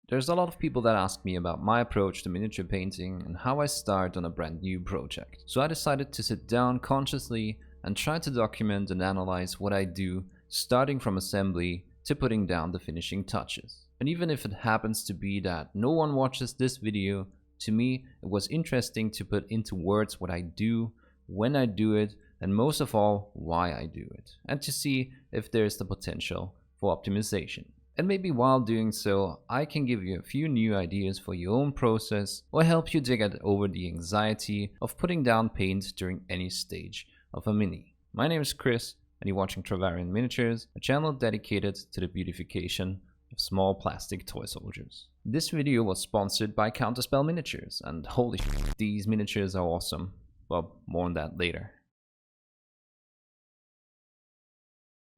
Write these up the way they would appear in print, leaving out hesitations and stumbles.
There's a lot of people that ask me about my approach to miniature painting and how I start on a brand new project. So I decided to sit down consciously and try to document and analyze what I do, starting from assembly to putting down the finishing touches. And even if it happens to be that no one watches this video, to me it was interesting to put into words what I do, when I do it, and most of all why I do it, and to see if there's the potential for optimization. And maybe while doing so, I can give you a few new ideas for your own process or help you to get over the anxiety of putting down paint during any stage of a mini. My name is Chris and you're watching Travarian Miniatures, a channel dedicated to the beautification of small plastic toy soldiers. This video was sponsored by Counterspell Miniatures, and holy shit, these miniatures are awesome. Well, more on that later.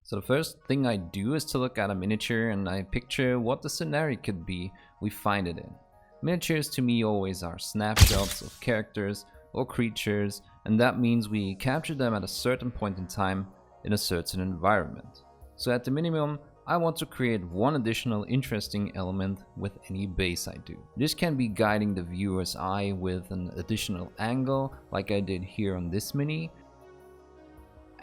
So the first thing I do is to look at a miniature and I picture what the scenario could be we find it in. Miniatures to me always are snapshots of characters or creatures, and that means we capture them at a certain point in time in a certain environment. So at the minimum, I want to create one additional interesting element with any base I do. This can be guiding the viewer's eye with an additional angle, like I did here on this mini,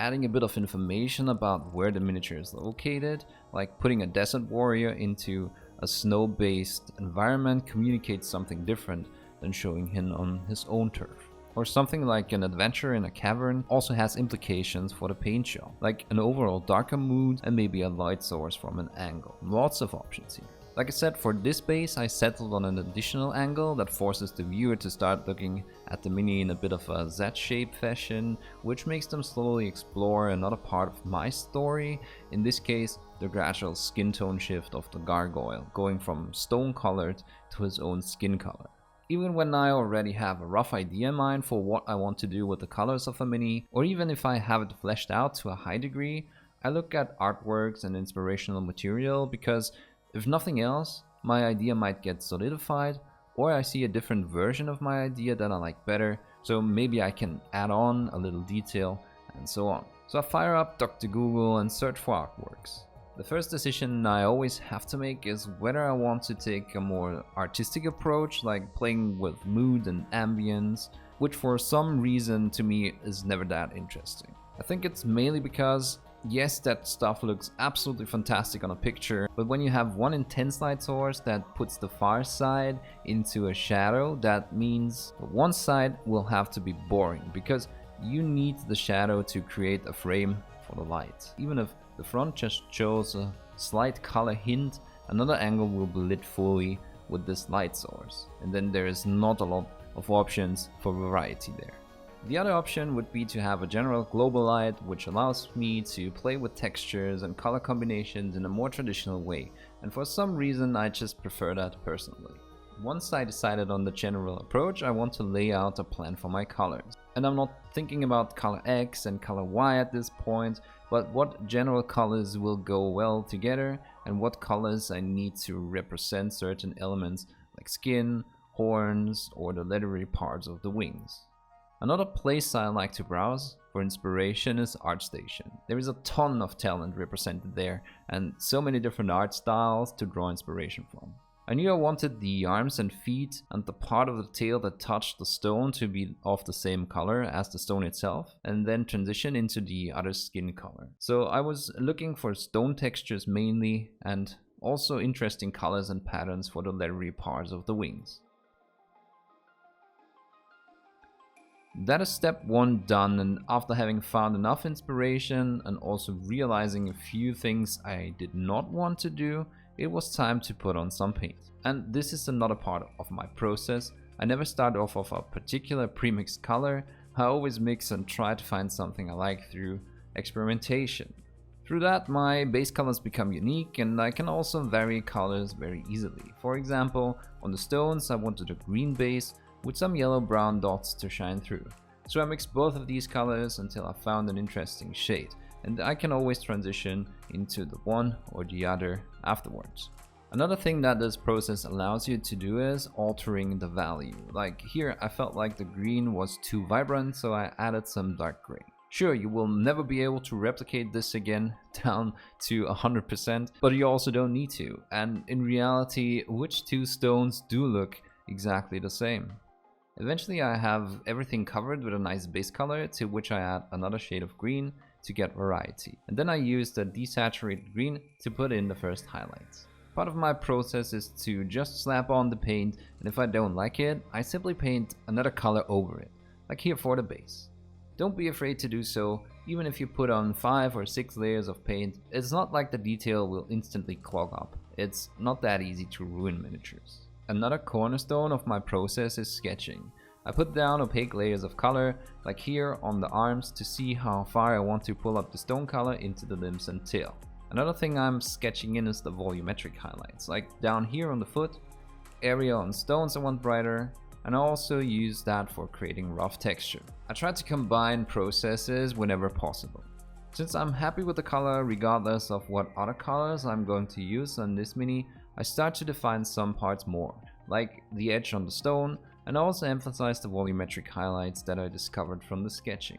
adding a bit of information about where the miniature is located, like putting a desert warrior into a snow-based environment communicates something different than showing him on his own turf. Or something like an adventure in a cavern also has implications for the paint job, like an overall darker mood and maybe a light source from an angle. Lots of options here. Like I said, for this base I settled on an additional angle that forces the viewer to start looking at the mini in a bit of a Z-shaped fashion, which makes them slowly explore another part of my story, in this case the gradual skin tone shift of the gargoyle, going from stone colored to his own skin color. Even when I already have a rough idea in mind for what I want to do with the colors of a mini, or even if I have it fleshed out to a high degree, I look at artworks and inspirational material because, if nothing else, my idea might get solidified, or I see a different version of my idea that I like better, so maybe I can add on a little detail, and so on. So I fire up Dr. Google and search for artworks. The first decision I always have to make is whether I want to take a more artistic approach, like playing with mood and ambience, which for some reason to me is never that interesting. I think it's mainly because, yes, that stuff looks absolutely fantastic on a picture, but when you have one intense light source that puts the far side into a shadow, that means one side will have to be boring, because you need the shadow to create a frame for the light. Even if the front just shows a slight color hint, another angle will be lit fully with this light source, and then there is not a lot of options for variety there. The other option would be to have a general global light, which allows me to play with textures and color combinations in a more traditional way, and for some reason I just prefer that personally. Once I decided on the general approach, I want to lay out a plan for my colors. And I'm not thinking about color X and color Y at this point, but what general colors will go well together and what colors I need to represent certain elements like skin, horns, or the leathery parts of the wings. Another place I like to browse for inspiration is ArtStation. There is a ton of talent represented there and so many different art styles to draw inspiration from. I knew I wanted the arms and feet and the part of the tail that touched the stone to be of the same color as the stone itself, and then transition into the other skin color. So I was looking for stone textures mainly, and also interesting colors and patterns for the leathery parts of the wings. That is step one done, and after having found enough inspiration and also realizing a few things I did not want to do, it was time to put on some paint. And this is another part of my process. I never start off of a particular premixed color. I always mix and try to find something I like through experimentation. Through that, my base colors become unique, and I can also vary colors very easily. For example, on the stones I wanted a green base with some yellow-brown dots to shine through. So I mixed both of these colors until I found an interesting shade, and I can always transition into the one or the other afterwards. Another thing that this process allows you to do is altering the value. Like here I felt like the green was too vibrant, so I added some dark gray. Sure, you will never be able to replicate this again down to 100%, but you also don't need to. And in reality, which two stones do look exactly the same? Eventually I have everything covered with a nice base color, to which I add another shade of green to get variety. And then I use the desaturated green to put in the first highlights. Part of my process is to just slap on the paint, and if I don't like it, I simply paint another color over it, like here for the base. Don't be afraid to do so. Even if you put on 5 or 6 layers of paint, it's not like the detail will instantly clog up. It's not that easy to ruin miniatures. Another cornerstone of my process is sketching. I put down opaque layers of color, like here on the arms, to see how far I want to pull up the stone color into the limbs and tail. Another thing I'm sketching in is the volumetric highlights, like down here on the foot, area on stones I want brighter, and I also use that for creating rough texture. I try to combine processes whenever possible. Since I'm happy with the color regardless of what other colors I'm going to use on this mini, I start to define some parts more, like the edge on the stone, and also emphasize the volumetric highlights that I discovered from the sketching.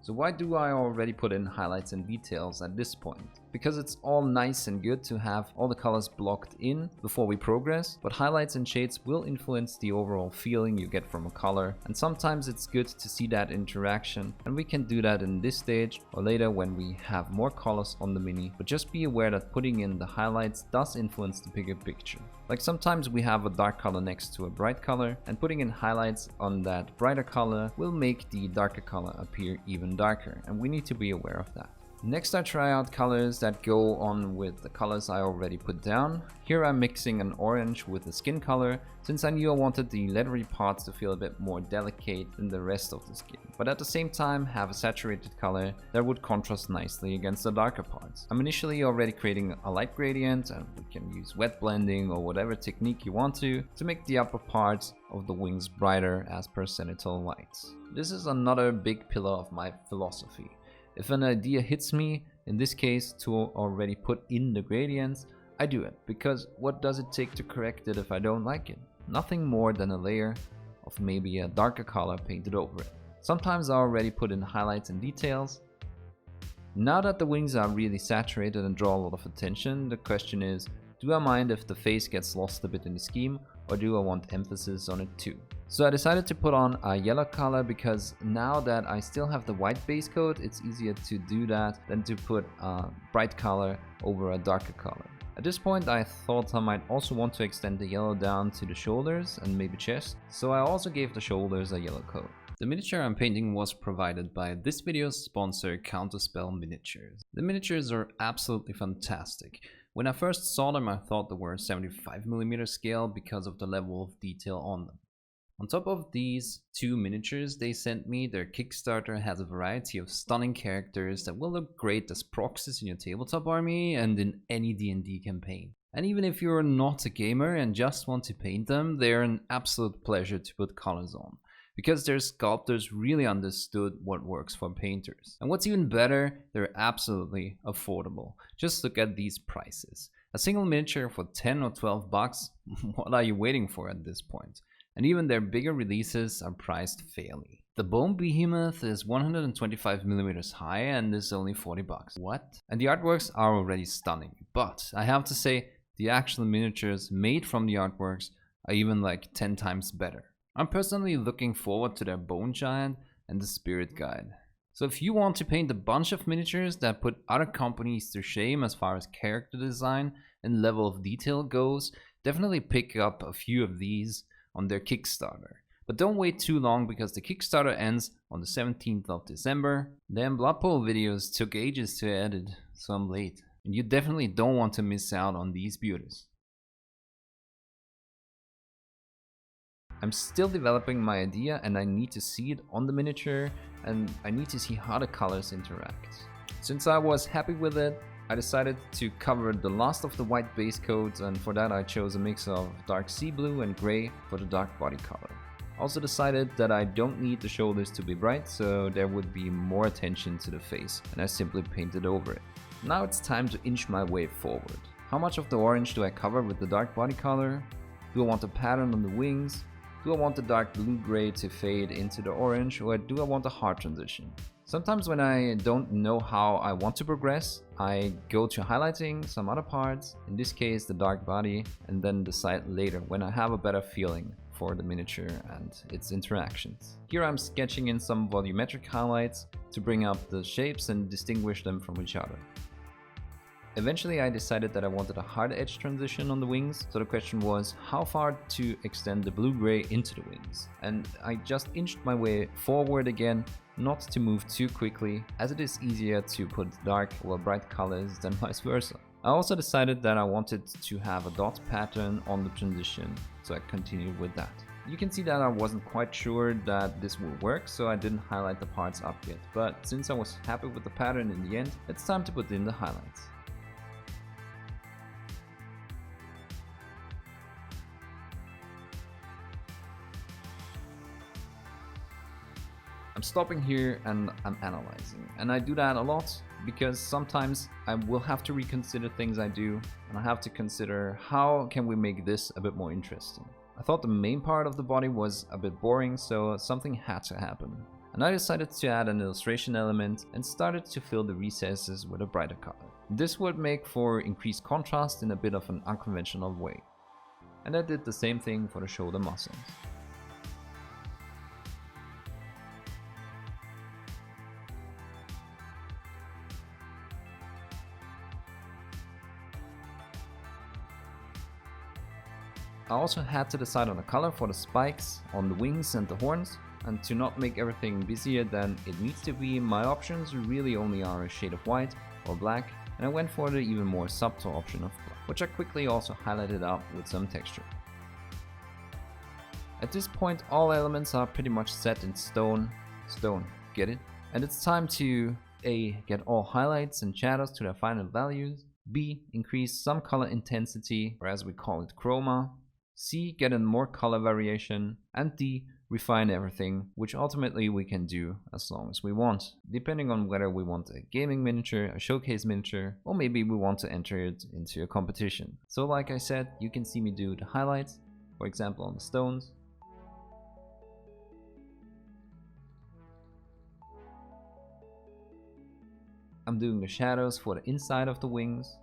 So why do I already put in highlights and details at this point? Because it's all nice and good to have all the colors blocked in before we progress, but highlights and shades will influence the overall feeling you get from a color, and sometimes it's good to see that interaction, and we can do that in this stage or later when we have more colors on the mini, but just be aware that putting in the highlights does influence the bigger picture. Like sometimes we have a dark color next to a bright color, and putting in highlights on that brighter color will make the darker color appear even darker, and we need to be aware of that. Next I try out colors that go on with the colors I already put down. Here I'm mixing an orange with the skin color, since I knew I wanted the leathery parts to feel a bit more delicate than the rest of the skin, but at the same time have a saturated color that would contrast nicely against the darker parts. I'm initially already creating a light gradient, and we can use wet blending or whatever technique you want to make the upper parts of the wings brighter as per zenithal lights. This is another big pillar of my philosophy. If an idea hits me, in this case to already put in the gradients, I do it, because what does it take to correct it if I don't like it? Nothing more than a layer of maybe a darker color painted over it. Sometimes I already put in highlights and details. Now that the wings are really saturated and draw a lot of attention, the question is, do I mind if the face gets lost a bit in the scheme, or do I want emphasis on it too? So I decided to put on a yellow color, because now that I still have the white base coat, it's easier to do that than to put a bright color over a darker color. At this point I thought I might also want to extend the yellow down to the shoulders and maybe chest, so I also gave the shoulders a yellow coat. The miniature I'm painting was provided by this video's sponsor, Counterspell Miniatures. The miniatures are absolutely fantastic. When I first saw them I thought they were 75mm scale because of the level of detail on them. On top of these two miniatures they sent me, their Kickstarter has a variety of stunning characters that will look great as proxies in your tabletop army and in any D&D campaign. And even if you're not a gamer and just want to paint them, they're an absolute pleasure to put colors on, because their sculptors really understood what works for painters. And what's even better, they're absolutely affordable. Just look at these prices. A single miniature for 10 or 12 bucks, what are you waiting for at this point? And even their bigger releases are priced fairly. The Bone Behemoth is 125mm high and is only 40 bucks. What? And the artworks are already stunning, but I have to say the actual miniatures made from the artworks are even like 10 times better. I'm personally looking forward to their Bone Giant and the Spirit Guide. So if you want to paint a bunch of miniatures that put other companies to shame as far as character design and level of detail goes, definitely pick up a few of these on their Kickstarter. But don't wait too long, because the Kickstarter ends on the 17th of December. Damn, Blood Bowl videos took ages to edit, so I'm late. And you definitely don't want to miss out on these beauties. I'm still developing my idea and I need to see it on the miniature, and I need to see how the colors interact. Since I was happy with it, I decided to cover the last of the white base coats, and for that I chose a mix of dark sea blue and grey for the dark body color. Also decided that I don't need the shoulders to be bright, so there would be more attention to the face, and I simply painted over it. Now it's time to inch my way forward. How much of the orange do I cover with the dark body color? Do I want a pattern on the wings? Do I want the dark blue-gray to fade into the orange, or do I want a hard transition? Sometimes when I don't know how I want to progress, I go to highlighting some other parts, in this case the dark body, and then decide later when I have a better feeling for the miniature and its interactions. Here I'm sketching in some volumetric highlights to bring out the shapes and distinguish them from each other. Eventually I decided that I wanted a hard edge transition on the wings, so the question was how far to extend the blue-gray into the wings. And I just inched my way forward again, not to move too quickly, as it is easier to put dark or bright colors than vice versa. I also decided that I wanted to have a dot pattern on the transition, so I continued with that. You can see that I wasn't quite sure that this would work, so I didn't highlight the parts up yet, but since I was happy with the pattern in the end, it's time to put in the highlights. I'm stopping here and I'm analyzing, and I do that a lot because sometimes I will have to reconsider things I do, and I have to consider how can we make this a bit more interesting. I thought the main part of the body was a bit boring, so something had to happen, and I decided to add an illustration element and started to fill the recesses with a brighter color. This would make for increased contrast in a bit of an unconventional way, and I did the same thing for the shoulder muscles. I also had to decide on a color for the spikes on the wings and the horns, and to not make everything busier than it needs to be, my options really only are a shade of white or black, and I went for the even more subtle option of black, which I quickly also highlighted up with some texture. At this point all elements are pretty much set in stone, get it? And it's time to A. Get all highlights and shadows to their final values, B. Increase some color intensity, or as we call it chroma, C. Get in more color variation, and D. Refine everything, which ultimately we can do as long as we want, depending on whether we want a gaming miniature, a showcase miniature, or maybe we want to enter it into a competition. So like I said, you can see me do the highlights, for example on the stones. I'm doing the shadows for the inside of the wings.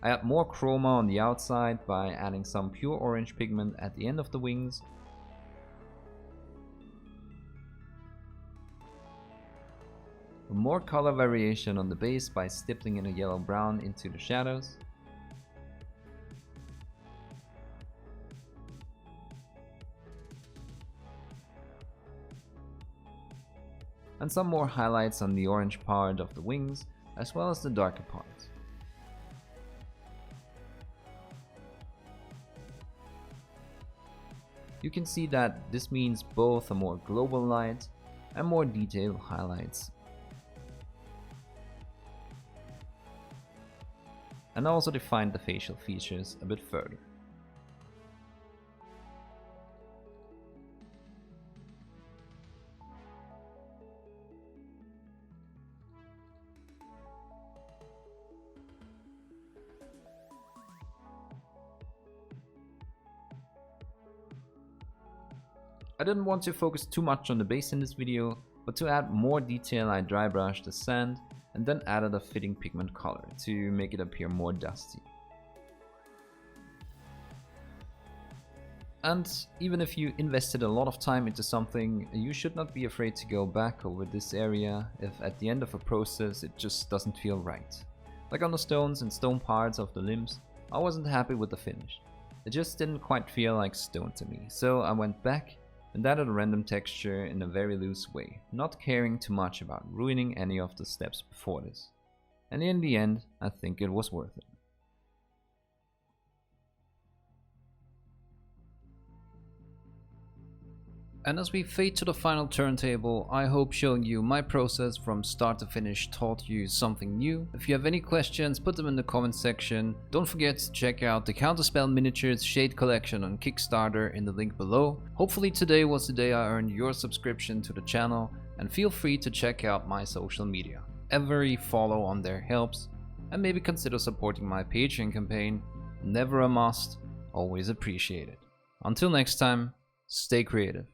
I add more chroma on the outside by adding some pure orange pigment at the end of the wings. More color variation on the base by stippling in a yellow-brown into the shadows. And some more highlights on the orange part of the wings, as well as the darker parts. You can see that this means both a more global light and more detailed highlights. And also defined the facial features a bit further. I didn't want to focus too much on the base in this video, but to add more detail I dry brushed the sand and then added a fitting pigment color to make it appear more dusty. And even if you invested a lot of time into something, you should not be afraid to go back over this area if at the end of a process it just doesn't feel right. Like on the stones and stone parts of the limbs, I wasn't happy with the finish. It just didn't quite feel like stone to me, so I went back and added a random texture in a very loose way, not caring too much about ruining any of the steps before this. And in the end, I think it was worth it. And as we fade to the final turntable, I hope showing you my process from start to finish taught you something new. If you have any questions, put them in the comment section. Don't forget to check out the Counterspell Miniatures Shade Collection on Kickstarter in the link below. Hopefully today was the day I earned your subscription to the channel, and feel free to check out my social media. Every follow on there helps, and maybe consider supporting my Patreon campaign. Never a must, always appreciated. Until next time, stay creative.